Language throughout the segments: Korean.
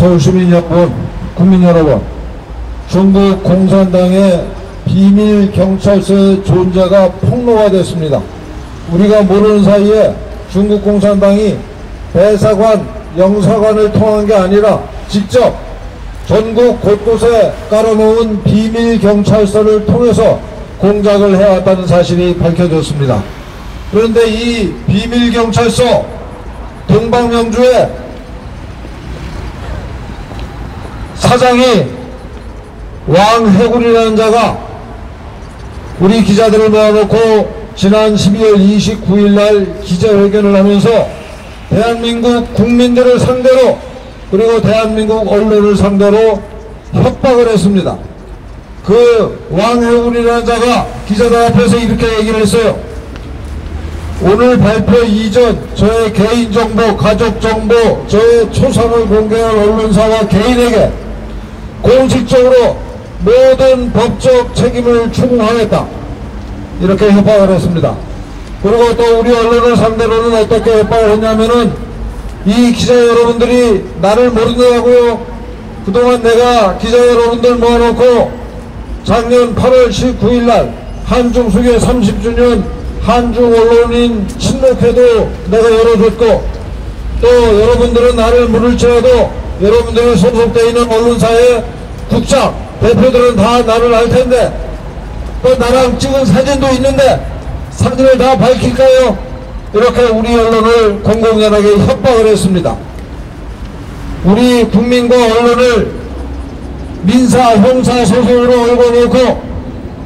서울시민 여러분, 국민 여러분, 중국 공산당의 비밀 경찰서의 존재가 폭로가 됐습니다. 우리가 모르는 사이에 중국 공산당이 대사관, 영사관을 통한 게 아니라 직접 전국 곳곳에 깔아놓은 비밀 경찰서를 통해서 공작을 해왔다는 사실이 밝혀졌습니다. 그런데 이 비밀 경찰서 동방명주에 사장이 왕해군이라는 자가 우리 기자들을 모아놓고 지난 12월 29일 날 기자회견을 하면서 대한민국 국민들을 상대로 그리고 대한민국 언론을 상대로 협박을 했습니다. 그 왕해군이라는 자가 기자들 앞에서 이렇게 얘기를 했어요. 오늘 발표 이전 저의 개인정보, 가족정보, 저의 초상을 공개한 언론사와 개인에게 공식적으로 모든 법적 책임을 추궁하겠다. 이렇게 협박을 했습니다. 그리고 또 우리 언론을 상대로는 어떻게 협박을 했냐면은 이 기자 여러분들이 나를 모른다고요. 그동안 내가 기자 여러분들 모아놓고 작년 8월 19일 날 한중수교 30주년 한중 언론인 친목회도 내가 열어줬고 또 여러분들은 나를 모를지라도 여러분들이 소속되어 있는 언론사의 국장, 대표들은 다 나를 알 텐데 또 나랑 찍은 사진도 있는데 사진을 다 밝힐까요? 이렇게 우리 언론을 공공연하게 협박을 했습니다. 우리 국민과 언론을 민사, 형사 소송으로 얽어놓고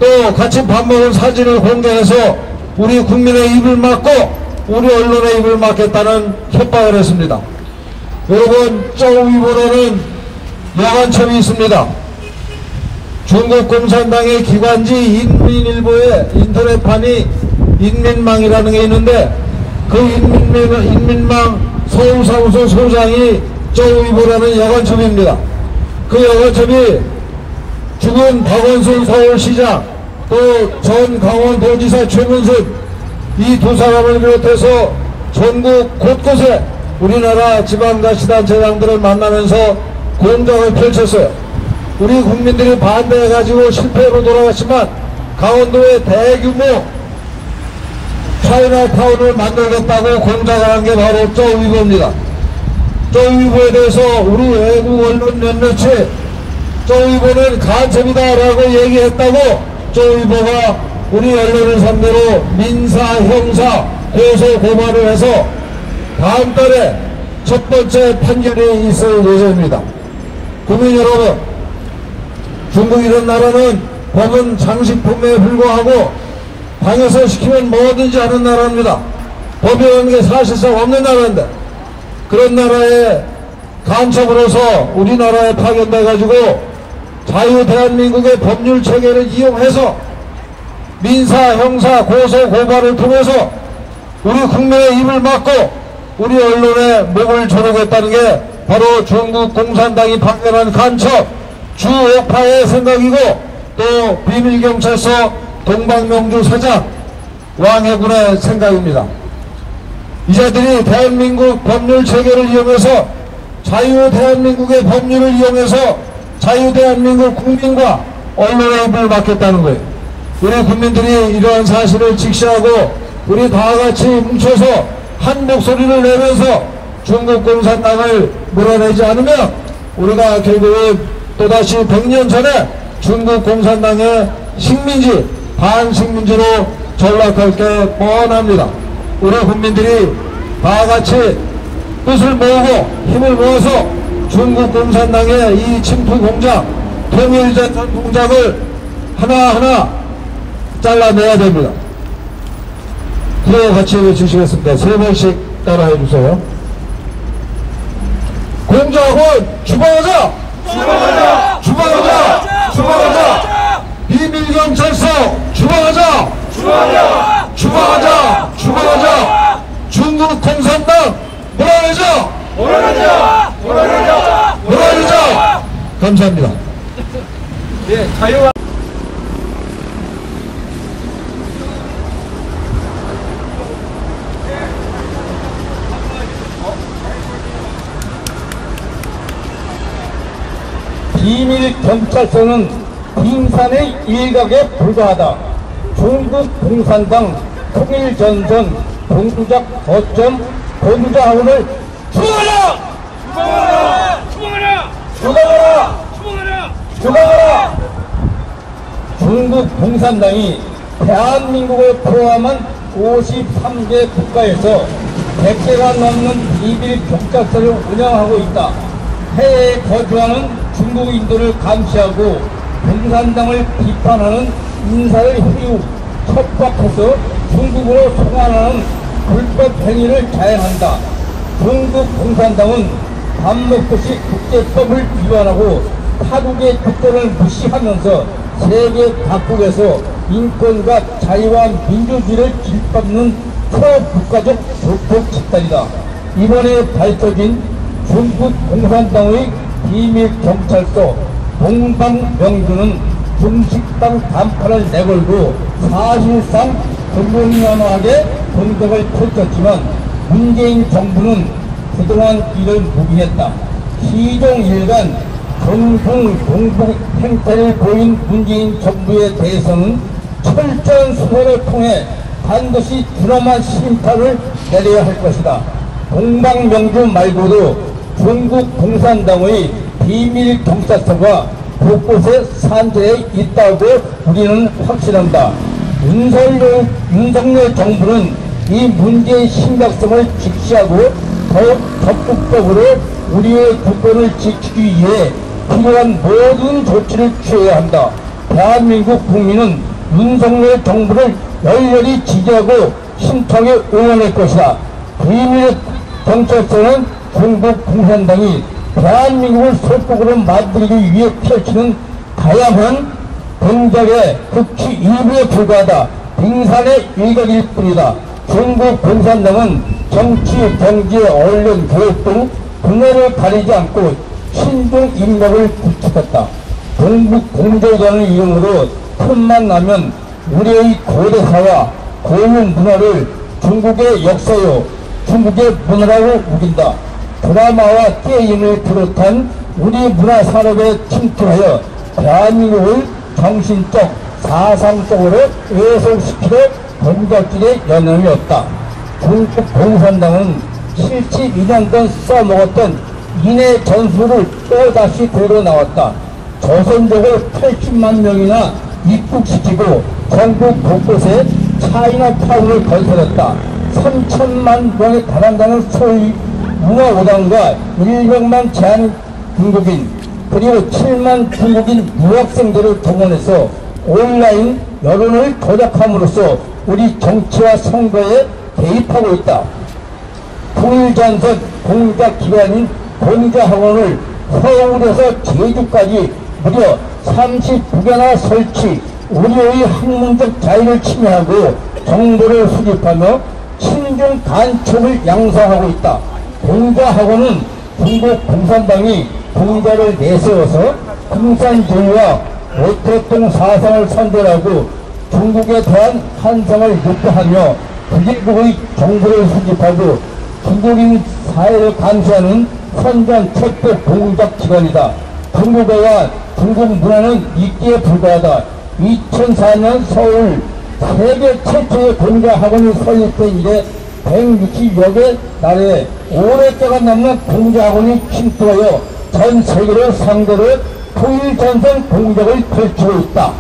또 같이 밥 먹은 사진을 공개해서 우리 국민의 입을 막고 우리 언론의 입을 막겠다는 협박을 했습니다. 여러분, 쪼위보라는 여관첩이 있습니다. 중국 공산당의 기관지 인민일보의 인터넷판이 인민망이라는 게 있는데 그 인민망 서울사무소 소장이 쪼위보라는 여관첩입니다. 그 여관첩이 죽은 박원순 서울시장 또 전 강원도지사 최문순 이 두 사람을 비롯해서 전국 곳곳에 우리나라 지방자치단체장들을 만나면서 공작을 펼쳤어요. 우리 국민들이 반대해가지고 실패로 돌아갔지만 강원도에 대규모 차이나타운을 만들겠다고 공작을 한 게 바로 쪼위보입니다. 쪼위보에 대해서 우리 외국 언론 몇몇이 쪼위보는 간첩이다라고 얘기했다고 쪼위보가 우리 언론을 상대로 민사, 형사, 고소, 고발을 해서 다음 달에 첫 번째 판결이 있을 예정입니다. 국민 여러분, 중국 이런 나라는 법은 장식품에 불과하고 방에서 시키면 뭐든지 하는 나라입니다. 법이라는 게 사실상 없는 나라인데 그런 나라에 간첩으로서 우리나라에 파견돼 가지고 자유 대한민국의 법률 체계를 이용해서 민사, 형사, 고소, 고발을 통해서 우리 국민의 입을 막고 우리 언론의 목을 조르겠다는 게 바로 중국 공산당이 파견한 간첩 주옥파의 생각이고 또 비밀경찰서 동방명주 사장 왕해군의 생각입니다. 이자들이 대한민국 법률 체계를 이용해서 자유 대한민국의 법률을 이용해서 자유 대한민국 국민과 언론의 입을 막겠다는 거예요. 우리 국민들이 이러한 사실을 직시하고 우리 다 같이 뭉쳐서 한 목소리를 내면서 중국 공산당을 몰아내지 않으면 우리가 결국은 또다시 100년 전에 중국 공산당의 식민지, 반식민지로 전락할 게 뻔합니다. 우리 국민들이 다 같이 뜻을 모으고 힘을 모아서 중국 공산당의 이 침투 공작, 통일전선 공작을 하나하나 잘라내야 됩니다. 구호 같이 외치시겠습니다. 3번씩 따라해 주세요. 공작원 주방하자! 주방하자! 주방하자! 주방하자! 비밀경찰서 주방하자! 주방하자! 주방하자! 주방하자! 중국 공산당 몰아내자! 몰아내자! 몰아내자! 몰아내자! 감사합니다. 예, 자유와 비밀 경찰서는 빙산의 일각에 불과하다. 중국 공산당 통일전선 동작 거점 공자원을 죽어라! 죽어라! 죽어라! 죽어라! 죽어라! 죽어라! 중국 공산당이 대한민국을 포함한 53개 국가에서 100개가 넘는 비밀 경찰서를 운영하고 있다. 해외에 거주하는 중국인들을 감시하고 공산당을 비판하는 인사를 후유 척박해서 중국으로 송환하는 불법 행위를 자행한다. 중국 공산당은 밥 먹듯이 국제법을 위반하고 타국의 주권을 무시하면서 세계 각국에서 인권과 자유와 민주주의를 짓밟는 초국가적 조폭 집단이다. 이번에 밝혀진 중국 공산당의 비밀 경찰서 동방명주는 중식당 간판을 내걸고 사실상 공공연하게 공격을 펼쳤지만 문재인 정부는 그동안 이를 무기했다. 시종일관 정중동북 행태를 보인 문재인 정부에 대해서는 철저한 수사를 통해 반드시 드라마 심판을 내려야 할 것이다. 동방명주 말고도 중국 공산당의 비밀 경찰서가 곳곳에 산재해 있다고 우리는 확신한다. 윤석열 정부는 이 문제의 심각성을 직시하고 더욱 적극적으로 우리의 주권을 지키기 위해 필요한 모든 조치를 취해야 한다. 대한민국 국민은 윤석열 정부를 열렬히 지지하고 힘차게 응원할 것이다. 비밀 경찰서는 중국 공산당이 대한민국을 속국으로 만들기 위해 펼치는 다양한 공작의 극히 일부에 불과하다. 빙산의 일각일 뿐이다. 중국 공산당은 정치, 경제, 언론, 교육 등 분야를 가리지 않고 신종 인력을 구축했다. 동북 공조라는 이름으로 틈만 나면 우리의 고대사와 고유 문화를 중국의 역사요, 중국의 문화라고 우긴다. 드라마와 게임을 비롯한 우리 문화 산업에 침투하여 대한민국을 정신적, 사상적으로 왜곡시키려 공작질의 여념이 없다. 중국 공산당은 72년 전 써먹었던 인해 전술을 또다시 되돌아나왔다. 조선족을 80만 명이나 입국시키고 전국 곳곳에 차이나타운을 건설했다. 3천만 명에 달한다는 소위 문화오당과 100만 제한 중국인 그리고 7만 중국인 유학생들을 동원해서 온라인 여론을 조작함으로써 우리 정치와 선거에 개입하고 있다. 통일전선 공작기관인 공자학원을 서울에서 제주까지 무려 39개나 설치, 우리의 학문적 자유를 침해하고 정보를 수집하며 친중 간첩을 양성하고 있다. 공자학원은 중국 공산당이 공자를 내세워서 공산주의와 오토통 사상을 선전하고 중국에 대한 환상을 유포하며 북일국의 정보를 수집하고 중국인 사회를 감시하는 선전 첩보 공작 기관이다. 중국어와 중국 문화는 있기에 불과하다. 2004년 서울 세계 최초의 공자학원이 설립된 이래 160여 개 나라에 500개가 넘는 공자학원이 침투하여 전 세계를 상대로 통일전선 공작을 펼치고 있다.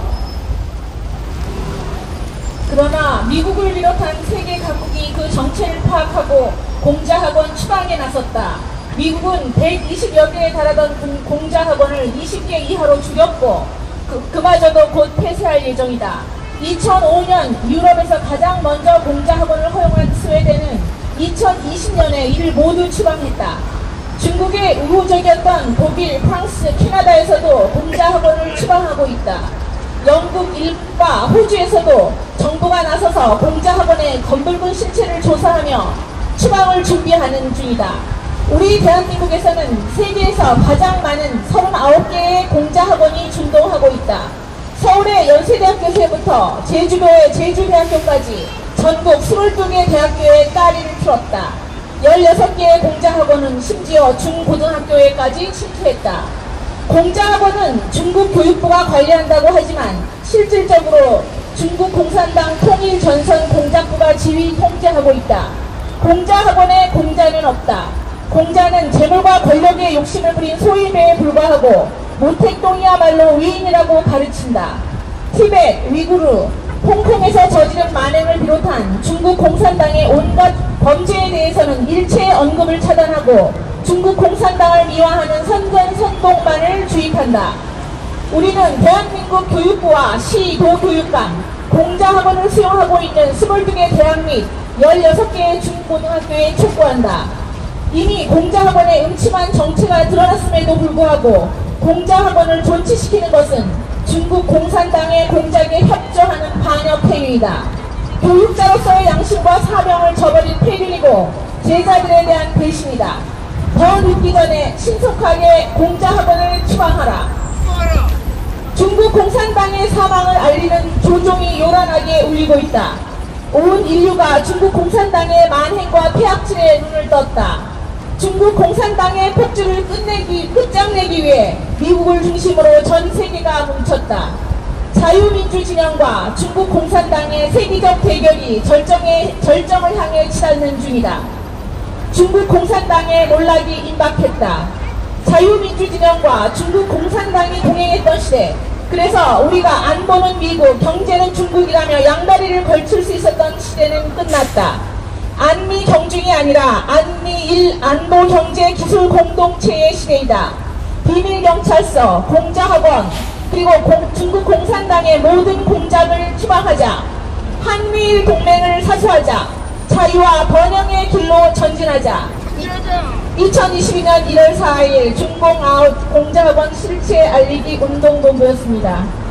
그러나 미국을 비롯한 세계 각국이 그 정체를 파악하고 공자학원 추방에 나섰다. 미국은 120여 개에 달하던 공자학원을 20개 이하로 줄였고 그마저도 곧 폐쇄할 예정이다. 2005년 유럽에서 가장 먼저 공자학원을 허용한 스웨덴은 2020년에 이를 모두 추방했다. 중국에 우호적이었던 독일, 프랑스, 캐나다에서도 공자학원을 추방하고 있다. 영국, 일본과 호주에서도 정부가 나서서 공자학원의 검붉은 실체를 조사하며 추방을 준비하는 중이다. 우리 대한민국에서는 세계에서 가장 많은 39개의 공자학원이 준동하고 있다. 서울의 연세대학교에서부터 제주도의 제주대학교까지 전국 22개 대학교에 따리를 틀었다. 16개의 공자학원은 심지어 중고등학교에까지 침투했다. 공자학원은 중국 교육부가 관리한다고 하지만 실질적으로 중국 공산당 통일전선 공작부가 지휘 통제하고 있다. 공자학원에 공자는 없다. 공자는 재물과 권력의 욕심을 부린 소인배에 불과하고 모택동이야말로 위인이라고 가르친다. 티벳, 위구르, 홍콩에서 저지른 만행을 비롯한 중국 공산당의 온갖 범죄에 대해서는 일체의 언급을 차단하고 중국 공산당을 미화하는 선전선동만을 주입한다. 우리는 대한민국 교육부와 시, 도 교육감, 공자학원을 수용하고 있는 22개 대학 및 16개의 중고등학교에 촉구한다. 이미 공자학원의 음침한 정체가 드러났음에도 불구하고 공자학원을 존치시키는 것은 중국 공산당의 공작에 협조하는 반역 행위이다. 교육자로서의 양심과 사명을 저버린 폐륜이고 제자들에 대한 배신이다. 더 늦기 전에 신속하게 공자학원을 추방하라. 중국 공산당의 사망을 알리는 조종이 요란하게 울리고 있다. 온 인류가 중국 공산당의 만행과 폐악질에 눈을 떴다. 중국 공산당의 폭주를 끝장내기 위해 미국을 중심으로 전 세계가 뭉쳤다. 자유민주 진영과 중국 공산당의 세계적 대결이 절정을 향해 치닫는 중이다. 중국 공산당의 몰락이 임박했다. 자유민주 진영과 중국 공산당이 동행했던 시대, 그래서 우리가 안보는 미국, 경제는 중국이라며 양다리를 걸칠 수 있었던 시대는 끝났다. 안미 경중이 아니라 안미일 안보 경제 기술 공동체의 시대이다. 비밀경찰서, 공자학원, 그리고 중국 공산당의 모든 공작을 추방하자. 한미일 동맹을 사수하자. 자유와 번영의 길로 전진하자. 2022년 1월 4일 중공 아웃 공자학원 실체 알리기 운동본부였습니다.